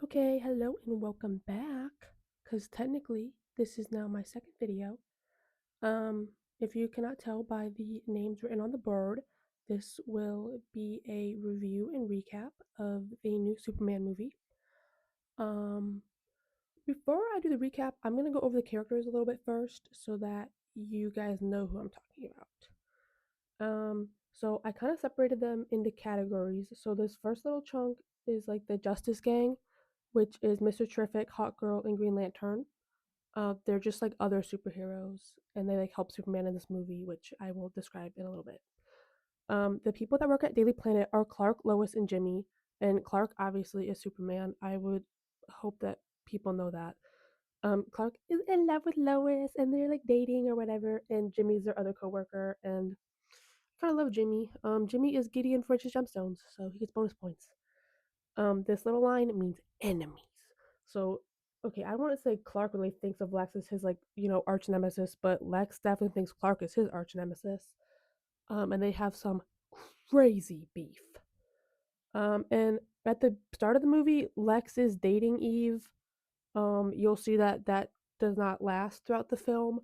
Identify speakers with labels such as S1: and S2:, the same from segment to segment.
S1: Okay, hello and welcome back. Because technically, this is now my second video. If you cannot tell by the names written on the board, this will be a review and recap of the new Superman movie. Um, Before I do the recap, I'm gonna go over the characters a little bit first so that you guys know who I'm talking about. So I kind of separated them into categories. So this first little chunk is like the Justice Gang, which is Mr. Terrific, Hawkgirl, and Green Lantern. They're just like other superheroes, and they like help Superman in this movie, which I will describe in a little bit. The people that work at Daily Planet are Clark, Lois, and Jimmy, and Clark obviously is Superman. I would hope that people know that. Clark is in love with Lois, and they're like dating or whatever, and Jimmy's their other coworker, and I kind of love Jimmy. Jimmy is Gideon for his gemstones, so he gets bonus points. This little line means enemies. So, okay, I want to say Clark really thinks of Lex as his arch nemesis, but Lex definitely thinks Clark is his arch nemesis. And they have some crazy beef. And at the start of the movie, Lex is dating Eve. You'll see that that does not last throughout the film,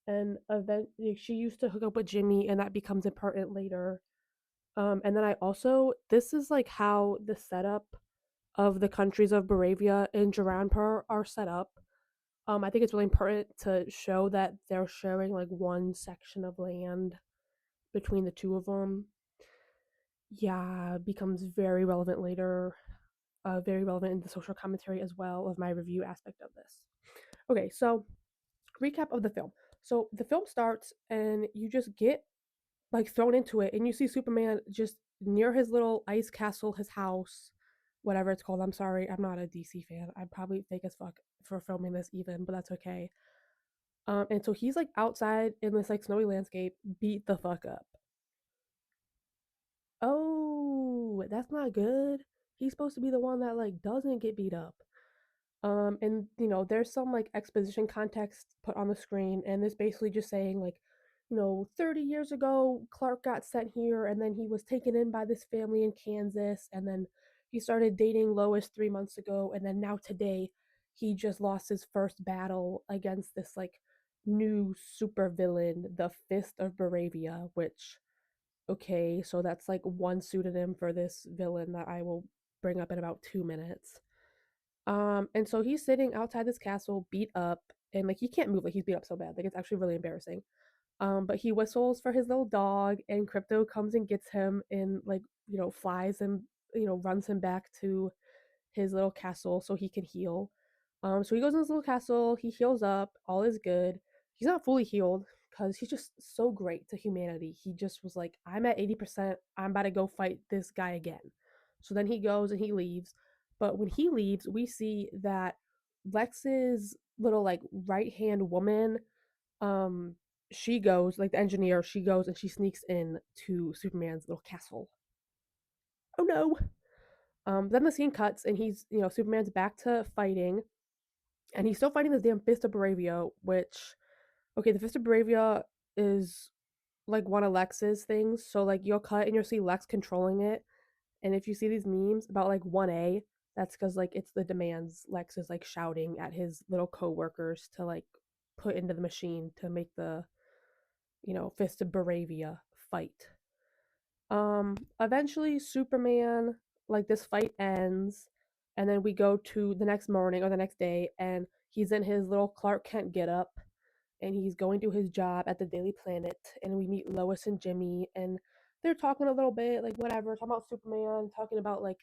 S1: and eventually she used to hook up with Jimmy, and that becomes important later. And then I also this is like how the setup of the countries of Moravia and Jaranpur are set up. I think it's really important to show that they're sharing like one section of land between the two of them. Yeah, becomes very relevant later. Very relevant in the social commentary as well of my review aspect of this. Okay, so recap of the film. So the film starts and you just get like thrown into it and you see Superman just near his little ice castle, his house, whatever it's called. I'm sorry, I'm not a DC fan. I'm probably fake as fuck for filming this even, but that's okay. And so he's like outside in this like snowy landscape, beat the fuck up. Oh, that's not good. He's supposed to be the one that like doesn't get beat up. And there's some like exposition context put on the screen, and it's basically just saying like, 30 years ago, Clark got sent here, and then he was taken in by this family in Kansas, and then he started dating Lois 3 months ago, and then now today, he just lost his first battle against this like new super villain, the Fist of Baravia, which okay, so that's like one pseudonym for this villain that I will bring up in about 2 minutes. And so he's sitting outside this castle, beat up, and like he can't move, like he's beat up so bad, like it's actually really embarrassing. But he whistles for his little dog, and Crypto comes and gets him, and like flies and runs him back to his little castle so he can heal. So he goes in his little castle, he heals up, all is good. He's not fully healed because he's just so great to humanity. He just was like, I'm at 80%, I'm about to go fight this guy again. So then he goes and he leaves. But when he leaves, we see that Lex's little like right hand woman, um, she goes, like the engineer, she goes and she sneaks in to Superman's little castle. Oh no. Then the scene cuts and Superman's back to fighting, and he's still fighting this damn Fist of Bravia, which, okay, the Fist of Bravia is like one of Lex's things. So, like, you'll cut and you'll see Lex controlling it. And if you see these memes about like 1A, that's because like it's the demands Lex is like shouting at his little co workers to like put into the machine to make the, Fist of Bravia fight. Eventually Superman, like this fight ends, and then we go to the next morning or the next day, and he's in his little Clark Kent get up, and he's going to his job at the Daily Planet, and we meet Lois and Jimmy, and they're talking a little bit, like whatever, talking about Superman, talking about like,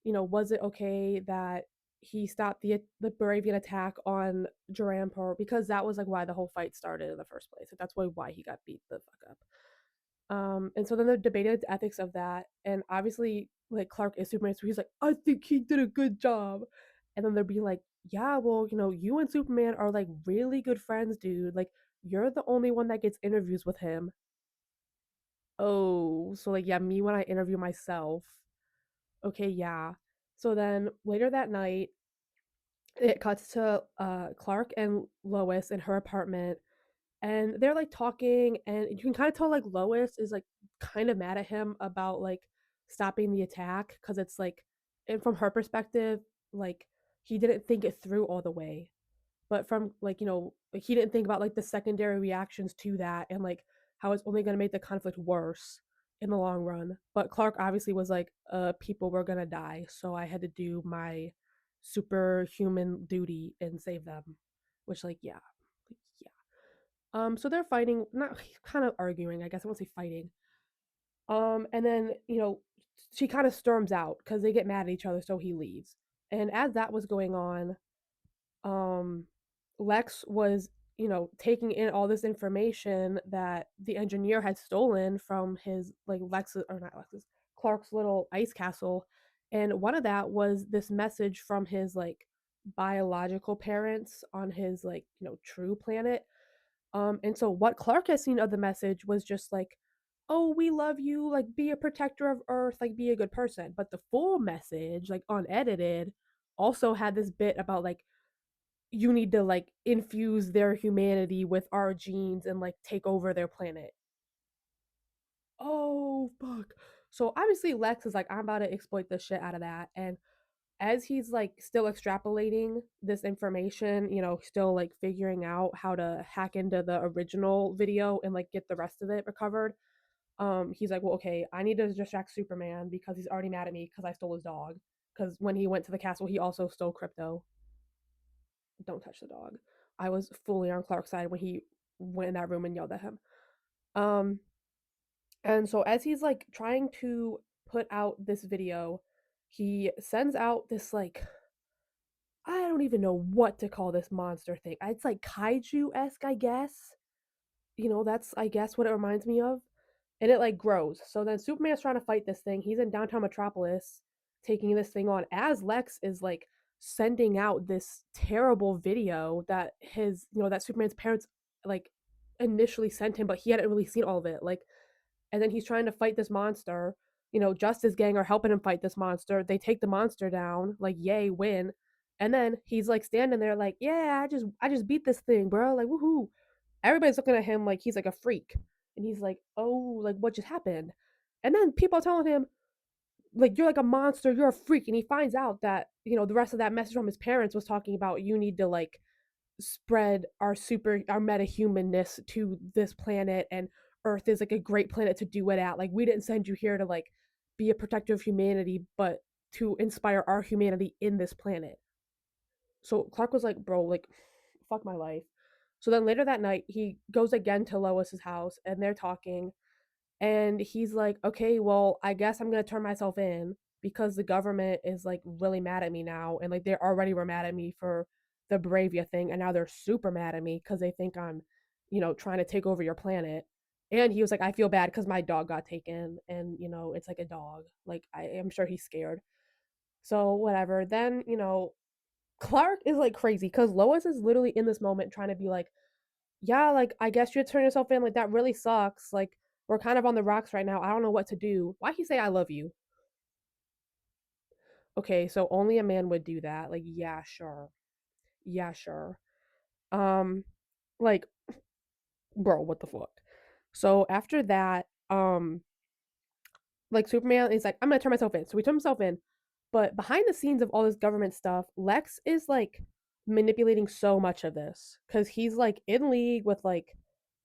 S1: was it okay that he stopped the Baravian attack on Duranpur, because that was like why the whole fight started in the first place. Like, that's why he got beat the fuck up. And so then they're debating the ethics of that. And obviously, like Clark is Superman, so he's like, I think he did a good job. And then they'll be like, yeah, well, you and Superman are like really good friends, dude. Like, you're the only one that gets interviews with him. Oh, so like, yeah, me when I interview myself. Okay, yeah. So then later that night, it cuts to Clark and Lois in her apartment, and they're like talking, and you can kind of tell like Lois is like kind of mad at him about like stopping the attack, because it's like, and from her perspective, like he didn't think it through all the way. But from like, like he didn't think about like the secondary reactions to that and like how it's only going to make the conflict worse in the long run. But Clark obviously was like, people were going to die, so I had to do my superhuman duty and save them, which like, yeah. Yeah. So they're fighting, not kind of arguing, I guess. I won't say fighting. And then, she kind of storms out because they get mad at each other, so he leaves. And as that was going on, um, Lex was, taking in all this information that the engineer had stolen from his like Lexus or not Lexus, Clark's little ice castle. And one of that was this message from his like biological parents on his like, true planet. And so what Clark has seen of the message was just like, oh, we love you, like be a protector of Earth, like be a good person. But the full message, like unedited, also had this bit about like you need to like infuse their humanity with our genes and like take over their planet. Oh fuck. So obviously Lex is like, I'm about to exploit the shit out of that. And as he's like still extrapolating this information, still like figuring out how to hack into the original video and like get the rest of it recovered. He's like, well, okay, I need to distract Superman because he's already mad at me because I stole his dog. Because when he went to the castle, he also stole Crypto. Don't touch the dog. I was fully on Clark's side when he went in that room and yelled at him. Um, and so as he's like trying to put out this video, he sends out this like, I don't even know what to call this monster thing. It's like kaiju esque, I guess. That's I guess what it reminds me of. And it like grows. So then Superman's trying to fight this thing. He's in downtown Metropolis taking this thing on as Lex is like sending out this terrible video that that Superman's parents like initially sent him, but he hadn't really seen all of it. Like, and then he's trying to fight this monster. Justice Gang are helping him fight this monster. They take the monster down, like yay, win. And then he's like standing there like, yeah, I just beat this thing, bro. Like, woohoo. Everybody's looking at him like he's like a freak. And he's like, oh, like what just happened? And then people are telling him, like, you're like a monster, you're a freak. And he finds out that, the rest of that message from his parents was talking about you need to like spread our metahumanness to this planet, and Earth is like a great planet to do it at. Like, we didn't send you here to like be a protector of humanity, but to inspire our humanity in this planet. So Clark was like, bro, like, fuck my life. So then later that night, he goes again to Lois's house and they're talking. And he's like, okay, well, I guess I'm going to turn myself in because the government is like really mad at me now. And like they already were mad at me for the Bravia thing. And now they're super mad at me because they think I'm, trying to take over your planet. And he was like, I feel bad because my dog got taken. And, it's like a dog. Like, I am sure he's scared. So, whatever. Then, Clark is like crazy because Lois is literally in this moment trying to be like, yeah, like I guess you turn yourself in. Like that really sucks. Like we're kind of on the rocks right now. I don't know what to do. Why he say I love you? Okay, so only a man would do that. Like yeah, sure. Yeah, sure. Um like bro, what the fuck? So after that, like Superman is like I'm going to turn myself in. So he turns himself in. But behind the scenes of all this government stuff, Lex is like manipulating so much of this cuz he's like in league with like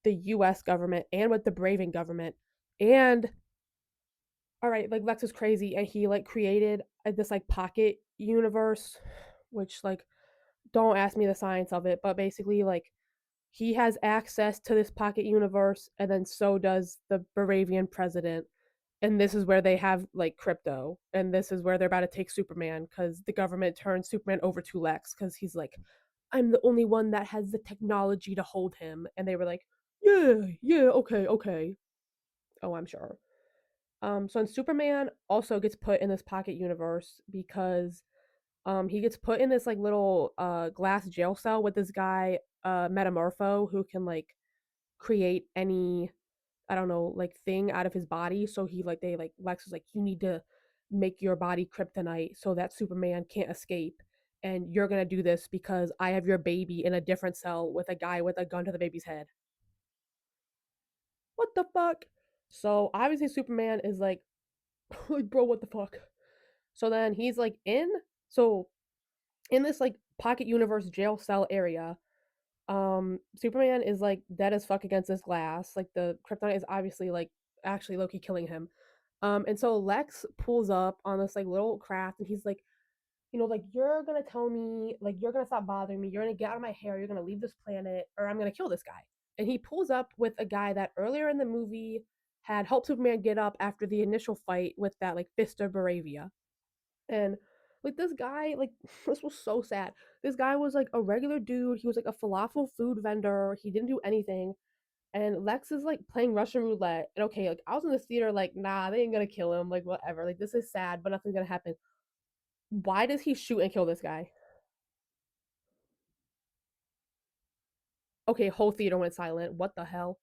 S1: the US government and with the Braven government. And all right, like Lex is crazy and he like created this like pocket universe, which like don't ask me the science of it, but basically like he has access to this pocket universe and then so does the Baravian president. And this is where they have like crypto, and this is where they're about to take Superman because the government turns Superman over to Lex because he's like, I'm the only one that has the technology to hold him. And they were like, yeah, yeah, okay, okay. Oh, I'm sure. So then Superman also gets put in this pocket universe because he gets put in this like little glass jail cell with this guy Metamorpho who can like create any, I don't know, like thing out of his body. So he like they like Lex was like, you need to make your body kryptonite so that Superman can't escape. And you're gonna do this because I have your baby in a different cell with a guy with a gun to the baby's head. What the fuck? So obviously Superman is like, like bro, what the fuck? So then he's like in. So in this like pocket universe jail cell area. Superman is like dead as fuck against this glass. Like the kryptonite is obviously like actually Loki killing him. And so Lex pulls up on this like little craft and he's like, like you're gonna tell me, like you're gonna stop bothering me, you're gonna get out of my hair, you're gonna leave this planet, or I'm gonna kill this guy. And he pulls up with a guy that earlier in the movie had helped Superman get up after the initial fight with that like Fist of Baravia. And like this guy, like this was so sad. This guy was like a regular dude. He was like a falafel food vendor. He didn't do anything. And Lex is like playing Russian roulette. And okay, like I was in the theater, like, nah, they ain't gonna kill him. Like, whatever. Like, this is sad, but nothing's gonna happen. Why does he shoot and kill this guy? Okay, whole theater went silent. What the hell?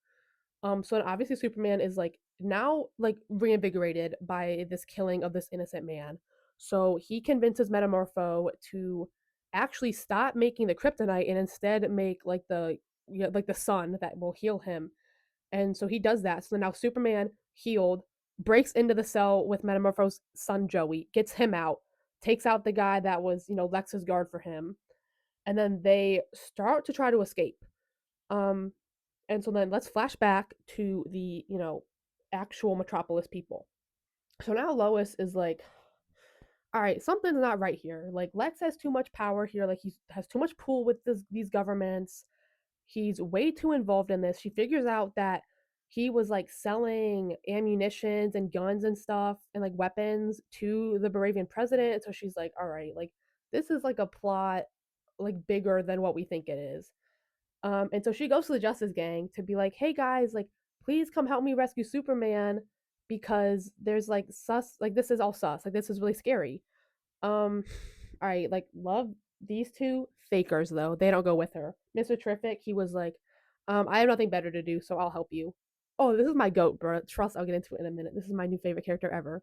S1: So obviously Superman is like now like reinvigorated by this killing of this innocent man. So he convinces Metamorpho to actually stop making the kryptonite and instead make like like the sun that will heal him. And so he does that. So now Superman healed breaks into the cell with Metamorpho's son Joey, gets him out, takes out the guy that was, Lex's guard for him, and then they start to try to escape. Um and so then let's flash back to the, actual Metropolis people. So now Lois is like, all right, something's not right here. Like Lex has too much power here. Like he has too much pull with these governments. He's way too involved in this. She figures out that he was like selling ammunitions and guns and stuff and like weapons to the Baravian president. So she's like, all right, like this is like a plot like bigger than what we think it is. And so she goes to the Justice Gang to be like, "Hey guys, like, please come help me rescue Superman because there's like like this is all sus, like this is really scary." Um, all right, like love these two fakers though. They don't go with her. Mr. Terrific, he was like, I have nothing better to do, so I'll help you. Oh, this is my goat, bro. Trust, I'll get into it in a minute. This is my new favorite character ever.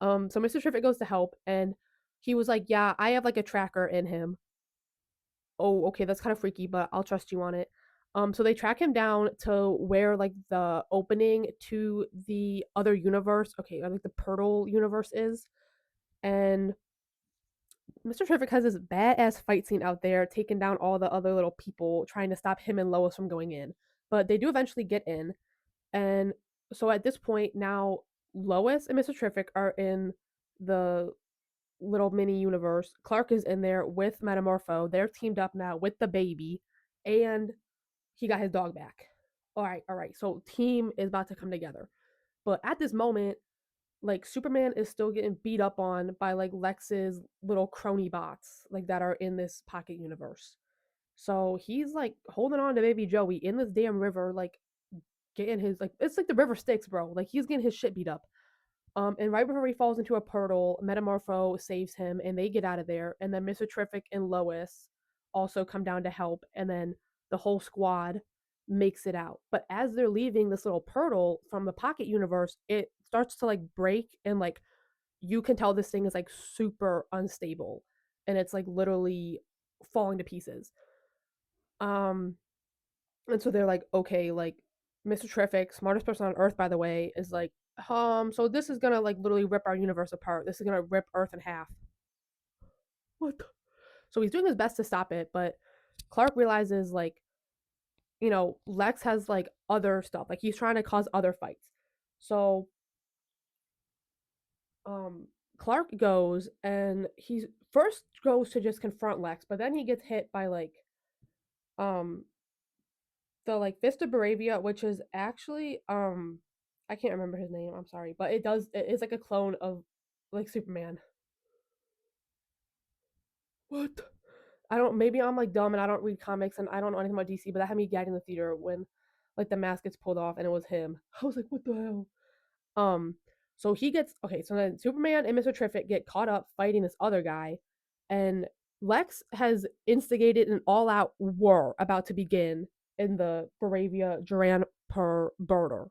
S1: So Mr. Terrific goes to help, and he was like, "Yeah, I have like a tracker in him." Oh, okay, that's kind of freaky, but I'll trust you on it. So they track him down to where like the opening to the other universe, okay, like the Portal universe is, and Mr. Terrific has this badass fight scene out there, taking down all the other little people, trying to stop him and Lois from going in. But they do eventually get in, and so at this point now, Lois and Mr. Terrific are in the little mini universe. Clark is in there with Metamorpho. They're teamed up now with the baby, and he got his dog back. All right. So team is about to come together. But at this moment, like Superman is still getting beat up on by like Lex's little crony bots, like that are in this pocket universe. So he's like holding on to baby Joey in this damn river, like getting his like it's like the river Styx, bro. Like he's getting his shit beat up. And right before he falls into a portal, Metamorpho saves him and they get out of there. And then Mr. Terrific and Lois also come down to help. And then the whole squad makes it out. But as they're leaving this little portal from the pocket universe, it starts to like break and like you can tell this thing is like super unstable and it's like literally falling to pieces. Um and so they're like, okay, like Mr. Terrific, smartest person on Earth, by the way, is like, so this is gonna like literally rip our universe apart. This is gonna rip Earth in half. What? So he's doing his best to stop it, but Clark realizes like, Lex has like other stuff. Like he's trying to cause other fights. So um Clark goes and he first goes to just confront Lex, but then he gets hit by like um the like Fist of Baravia, which is actually I can't remember his name, I'm sorry, but it is like a clone of like Superman. What? I don't maybe I'm like dumb and I don't read comics and I don't know anything about DC, but that had me gagging in the theater when like the mask gets pulled off and it was him. I was like, what the hell? Um so he gets okay, so then Superman and Mr. Terrific get caught up fighting this other guy, and Lex has instigated an all-out war about to begin in the Baravia Duran per border.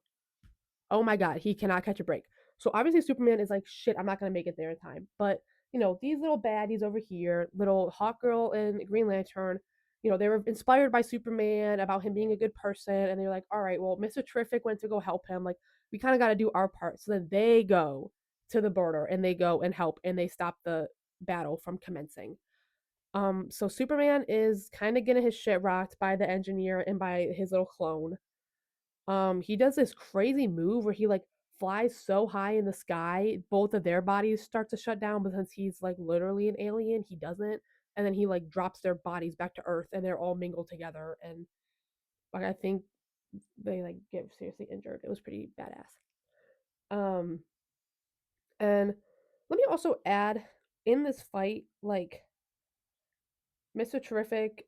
S1: Oh my god, he cannot catch a break. So obviously Superman is like, shit, I'm not gonna make it there in time. But these little baddies over here, little Hawkgirl and Green Lantern, they were inspired by Superman about him being a good person, and they're like, all right, well, Mr. Terrific went to go help him. Like, we kind of got to do our part. So then they go to the border and they go and help and they stop the battle from commencing. So Superman is kind of getting his shit rocked by the engineer and by his little clone. He does this crazy move where he like flies so high in the sky, both of their bodies start to shut down, but since he's like literally an alien, he doesn't. And then he like drops their bodies back to Earth and they're all mingled together and like I think they like get seriously injured. It was pretty badass. Um and let me also add in this fight, like Mr. Terrific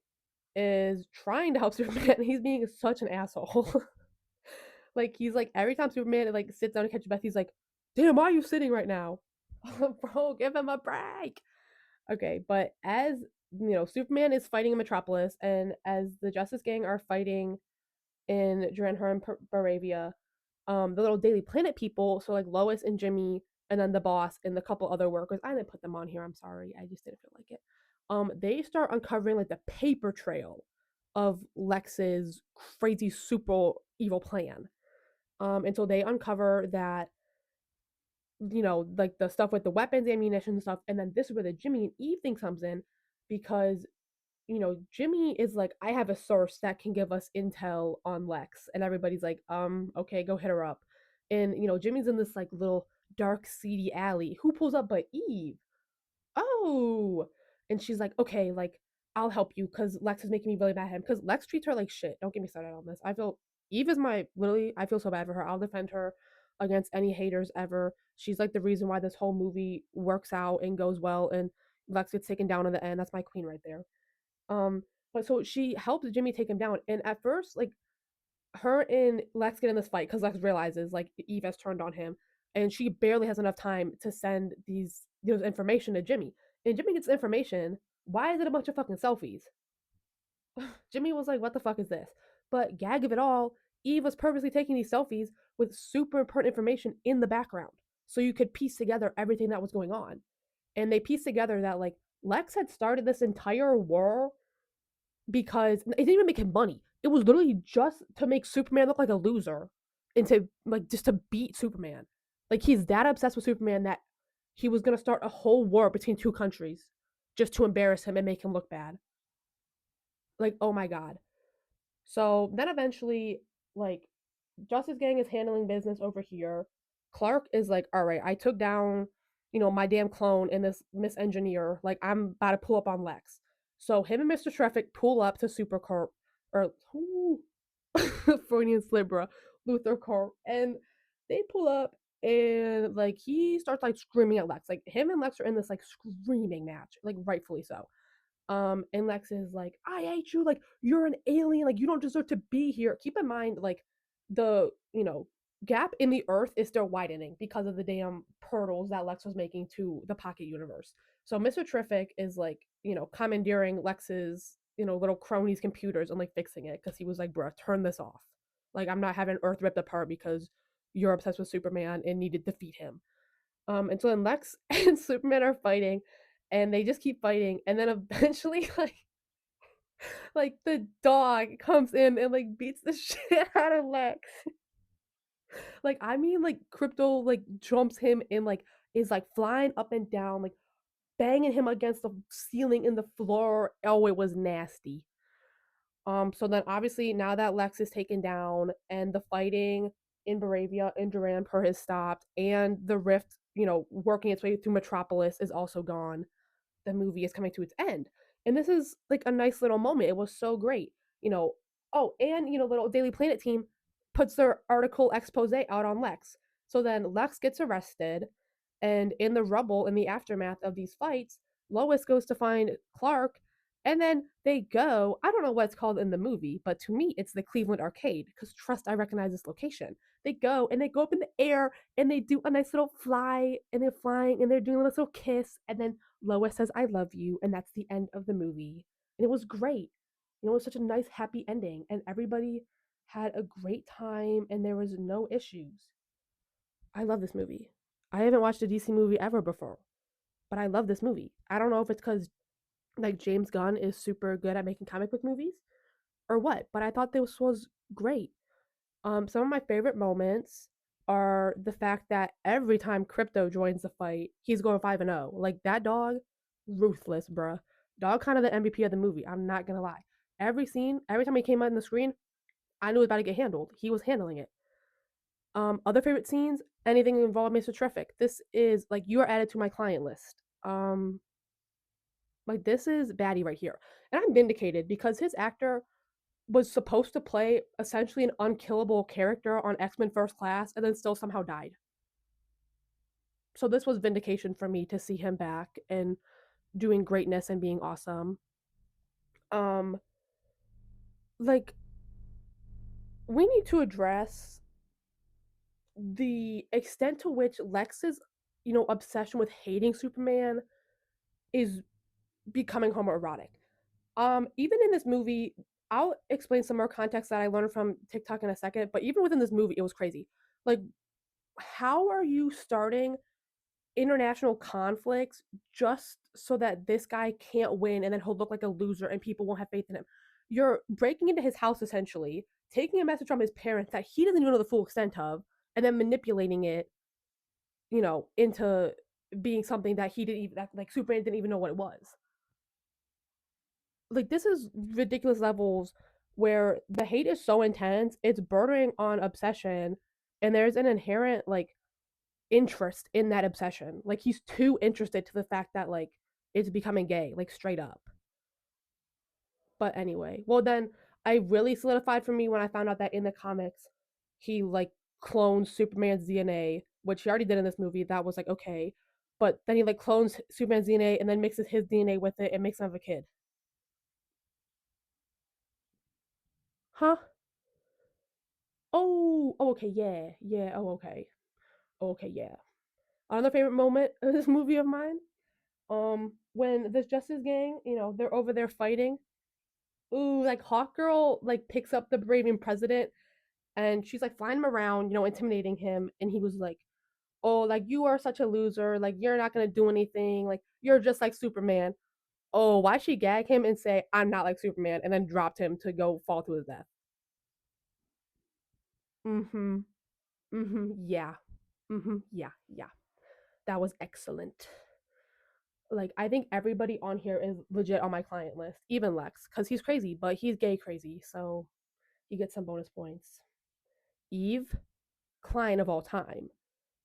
S1: is trying to help Superman. He's being such an asshole. Like he's like every time Superman like sits down to catch a breath, he's like, "Damn, why are you sitting right now, bro? Give him a break." Okay, but as Superman is fighting in Metropolis, and as the Justice Gang are fighting in Dranher and Baravia, the little Daily Planet people, so like Lois and Jimmy, and then the boss and the couple other workers. I didn't put them on here. I'm sorry. I just didn't feel like it. They start uncovering like the paper trail of Lex's crazy super evil plan. And so they uncover that like the stuff with the weapons, ammunition and stuff, and then this is where the Jimmy and Eve thing comes in because Jimmy is like, I have a source that can give us intel on Lex, and everybody's like, okay, go hit her up. And Jimmy's in this like little dark, seedy alley. Who pulls up but Eve? Oh, and she's like, okay, like I'll help you because Lex is making me really mad at him because Lex treats her like shit. Don't get me started on this. I feel Eve is my literally. I feel so bad for her. I'll defend her against any haters ever. She's like the reason why this whole movie works out and goes well, and Lex gets taken down in the end. That's my queen right there. Um, but so she helps Jimmy take him down, and at first, like her and Lex get in this fight because Lex realizes like Eve has turned on him, and she barely has enough time to send these information to Jimmy. And Jimmy gets information. Why is it a bunch of fucking selfies? Jimmy was like, "What the fuck is this?" But gag of it all, Eve was purposely taking these selfies with super important information in the background, so you could piece together everything that was going on. And they pieced together that like Lex had started this entire war because it didn't even make him money. It was literally just to make Superman look like a loser and to like just to beat Superman. Like he's that obsessed with Superman that he was gonna start a whole war between two countries just to embarrass him and make him look bad. Like, oh my god. So then eventually, like, Justice Gang is handling business over here. Clark is like, all right, I took down, my damn clone and this Miss Engineer. Like, I'm about to pull up on Lex. So him and Mr. Traffic pull up to Supercorp, or ooh, Freudian Slibra, Luther Corp, and they pull up and like he starts like screaming at Lex. Like him and Lex are in this like screaming match, like rightfully so. And Lex is like, I hate you, like you're an alien, like you don't deserve to be here. Keep in mind, like the gap in the earth is still widening because of the damn portals that Lex was making to the pocket universe. So Mr. Terrific is like, commandeering Lex's, little cronies computers and like fixing it because he was like, bruh, turn this off. Like I'm not having Earth ripped apart because you're obsessed with Superman and need to defeat him. And so then Lex and Superman are fighting, and they just keep fighting, and then eventually, like the dog comes in and like beats the shit out of Lex. Like I mean, like Crypto like jumps him and like is like flying up and down, like banging him against the ceiling and the floor. Oh, it was nasty. So then obviously now that Lex is taken down and the fighting in Baravia and Duran per has stopped, and the rift, working its way through Metropolis is also gone, the movie is coming to its end. And this is like a nice little moment. It was so great. You know, oh, and little Daily Planet team puts their article expose out on Lex. So then Lex gets arrested, and in the rubble, in the aftermath of these fights, Lois goes to find Clark, and then they go. I don't know what it's called in the movie, but to me, it's the Cleveland Arcade because trust, I recognize this location. They go and they go up in the air and they do a nice little fly, and they're flying and they're doing a little kiss, and then Lois says, I love you, and that's the end of the movie. And it was great. It was such a nice, happy ending, and everybody had a great time, and there was no issues. I love this movie. I haven't watched a DC movie ever before, but I love this movie. I don't know if it's because like James Gunn is super good at making comic book movies or what, but I thought this was great. Some of my favorite moments are the fact that every time Crypto joins the fight, he's going 5-0. Like that dog, ruthless, bruh. Dog kind of the MVP of the movie. I'm not gonna lie. Every scene, every time he came out on the screen, I knew it was about to get handled. He was handling it. Other favorite scenes, anything involved Mr. Terrific. This is like you are added to my client list. Like this is baddie right here, and I'm vindicated because his actor was supposed to play essentially an unkillable character on X Men First Class, and then still somehow died. So this was vindication for me to see him back and doing greatness and being awesome. Um, like we need to address the extent to which Lex's, obsession with hating Superman is becoming homoerotic. Even in this movie, I'll explain some more context that I learned from TikTok in a second, but even within this movie, it was crazy. Like, how are you starting international conflicts just so that this guy can't win and then he'll look like a loser and people won't have faith in him? You're breaking into his house essentially, taking a message from his parents that he doesn't even know the full extent of, and then manipulating it, into being something that he didn't even that, like Superman didn't even know what it was. Like this is ridiculous levels where the hate is so intense, it's bordering on obsession, and there's an inherent like interest in that obsession. Like he's too interested to the fact that like it's becoming gay, like straight up. But anyway, well then I really solidified for me when I found out that in the comics he like clones Superman's DNA, which he already did in this movie. That was like okay, but then he like clones Superman's DNA and then mixes his DNA with it and makes him have a kid. Huh? Oh, okay, yeah, yeah. Oh, okay, okay, yeah. Another favorite moment of this movie of mine, when this Justice Gang, they're over there fighting. Ooh, like Hawk Girl, like picks up the Baravian president, and she's like flying him around, intimidating him, and he was like, "Oh, like you are such a loser, like you're not gonna do anything, like you're just like Superman." Oh, why she gag him and say, "I'm not like Superman," and then dropped him to go fall to his death? Mm-hmm. Mm-hmm. Yeah. Mm-hmm. Yeah. Yeah. That was excellent. Like I think everybody on here is legit on my client list, even Lex, because he's crazy, but he's gay crazy, so he gets some bonus points. Eve, client of all time.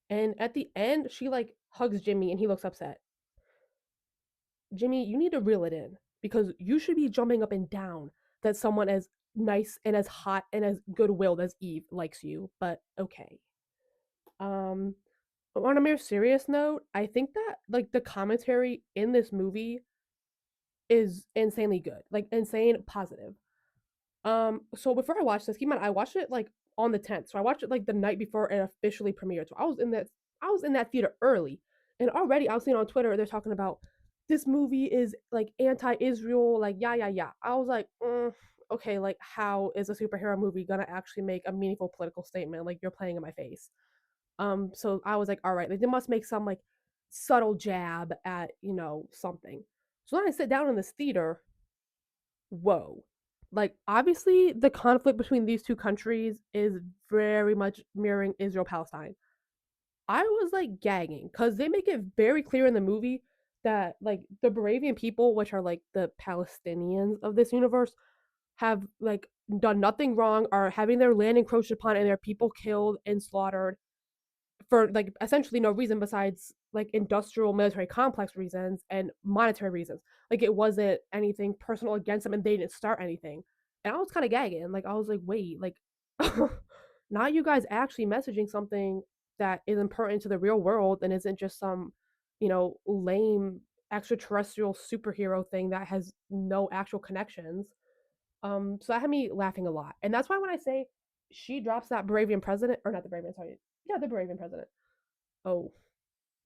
S1: And at the end, she like hugs Jimmy and he looks upset. Jimmy, you need to reel it in because you should be jumping up and down that someone as nice and as hot and as good willed as Eve likes you, but okay. Um, on a more serious note, I think that like the commentary in this movie is insanely good, like insane positive. So before I watched this, keep in mind I watched it like on the 10th, so I watched it like the night before it officially premiered. So I was in that theater early, and already I was seeing on Twitter they're talking about this movie is like anti-Israel, like yeah yeah yeah. I was like, okay, like how is a superhero movie gonna actually make a meaningful political statement? Like you're playing in my face. So I was like, all right, like they must make some like subtle jab at something. So then I sit down in this theater. Whoa. Like obviously the conflict between these two countries is very much mirroring Israel Palestine. I was like gagging because they make it very clear in the movie that like the Baravian people, which are like the Palestinians of this universe, have like done nothing wrong, are having their land encroached upon and their people killed and slaughtered for like essentially no reason besides like industrial military complex reasons and monetary reasons. Like it wasn't anything personal against them and they didn't start anything. And I was kind of gagging. Like I was like, wait, like now you guys actually messaging something that is important to the real world and isn't just some, lame extraterrestrial superhero thing that has no actual connections. So that had me laughing a lot. And that's why when I say she drops that Baravian president, or not the Baravian, sorry, yeah, the Baravian president. Oh,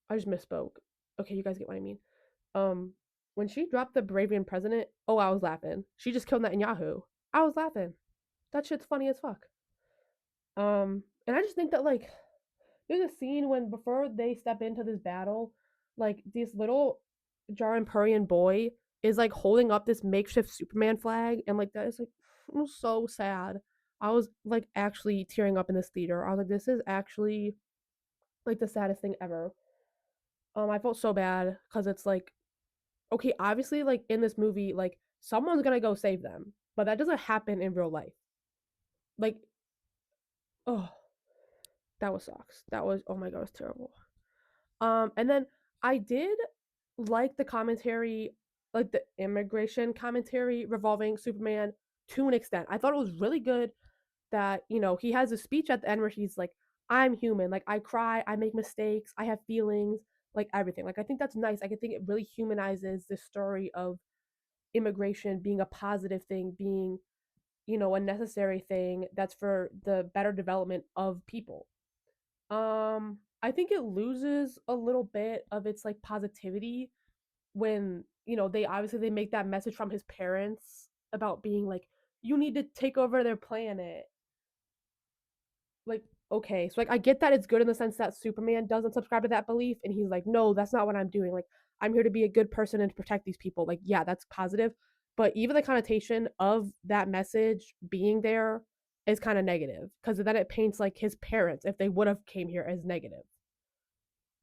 S1: I just misspoke. Okay, you guys get what I mean. Um, when she dropped the Baravian president, oh, I was laughing. She just killed Netanyahu. I was laughing. That shit's funny as fuck. And I just think that like there's a scene when before they step into this battle, like this little Jarampurian boy is like holding up this makeshift Superman flag, and like that is like it was so sad. I was like actually tearing up in this theater. I was like, this is actually like the saddest thing ever. I felt so bad because it's like okay, obviously, like in this movie, like someone's gonna go save them, but that doesn't happen in real life. Like, oh, that was sucks. That was, oh my god, it was terrible. And then I did like the commentary, like the immigration commentary revolving Superman to an extent. I thought it was really good that, he has a speech at the end where he's like, I'm human. Like, I cry, I make mistakes, I have feelings, like everything. Like, I think that's nice. I think it really humanizes this story of immigration being a positive thing, being, a necessary thing that's for the better development of people. I think it loses a little bit of its like positivity when, they make that message from his parents about being like, you need to take over their planet. Like, okay, so like I get that it's good in the sense that Superman doesn't subscribe to that belief and he's like, no, that's not what I'm doing. Like, I'm here to be a good person and to protect these people. Like, yeah, that's positive. But even the connotation of that message being there is kind of negative because then it paints like his parents, if they would have came here, as negative.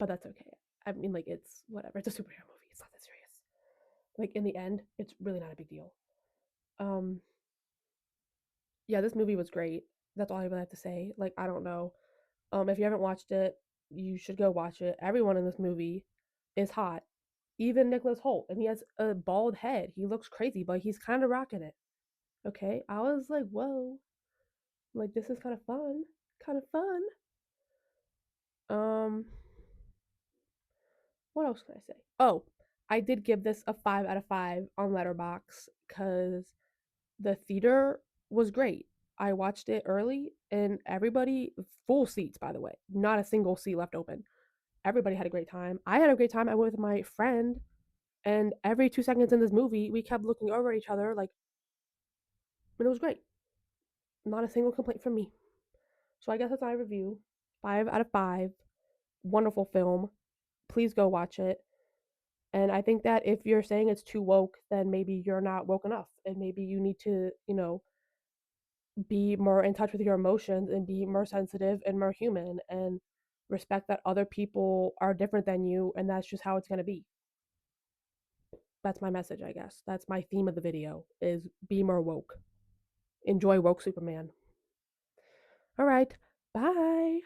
S1: But that's okay. I mean, like, it's whatever. It's a superhero movie. It's not that serious. Like, in the end, it's really not a big deal. Um, yeah, this movie was great. That's all I really have to say. Like, I don't know. If you haven't watched it, you should go watch it. Everyone in this movie is hot. Even Nicholas Holt, and he has a bald head. He looks crazy, but he's kind of rocking it. Okay, I was like, whoa, like this is kind of fun, kind of fun. Um, what else can I say? Oh, I did give this a 5 out of 5 on Letterbox because the theater was great. I watched it early, and everybody, full seats, by the way, not a single seat left open. Everybody had a great time. I had a great time. I went with my friend, and every 2 seconds in this movie, we kept looking over at each other, like, and it was great. Not a single complaint from me. So I guess that's my review. 5 out of 5. Wonderful film. Please go watch it. And I think that if you're saying it's too woke, then maybe you're not woke enough. And maybe you need to, be more in touch with your emotions and be more sensitive and more human and respect that other people are different than you and that's just how it's going to be. That's my message, I guess. That's my theme of the video is be more woke. Enjoy woke Superman. All right. Bye.